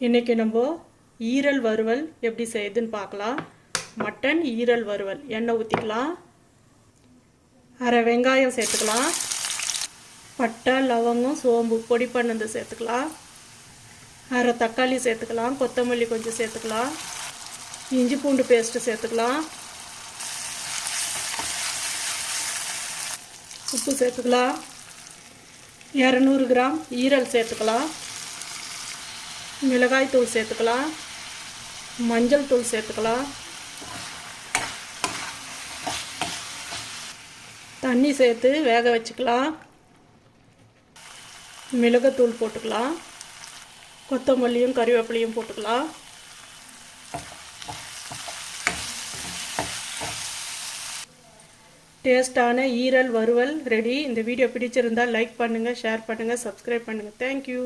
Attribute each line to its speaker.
Speaker 1: இன்றைக்கி நம்ம ஈரல் வறுவல் எப்படி செய்யுதுன்னு பார்க்கலாம். மட்டன் ஈரல் வறுவல். எண்ணெய் ஊற்றிக்கலாம். அரை வெங்காயம் சேர்த்துக்கலாம். பட்டை, லவங்கம், சோம்பு பொடி பண்ணது சேர்த்துக்கலாம். அரை தக்காளி சேர்த்துக்கலாம். கொத்தமல்லி கொஞ்சம் சேர்த்துக்கலாம். இஞ்சி பூண்டு பேஸ்ட்டு சேர்த்துக்கலாம். உப்பு சேர்த்துக்கலாம். 200 கிராம் ஈரல் சேர்த்துக்கலாம். மிளகாய் தூள் சேர்த்துக்கலாம். மஞ்சள் தூள் சேர்த்துக்கலாம். தண்ணி சேர்த்து வேக வச்சுக்கலாம். மிளகாத்தூள் போட்டுக்கலாம். கொத்தமல்லியும் கறிவேப்பிலையும் போட்டுக்கலாம். டேஸ்டான ஈரல் வறுவல் ரெடி. இந்த வீடியோ பிடிச்சிருந்தால் லைக் பண்ணுங்கள், ஷேர் பண்ணுங்கள், சப்ஸ்கிரைப் பண்ணுங்கள். தேங்க்யூ.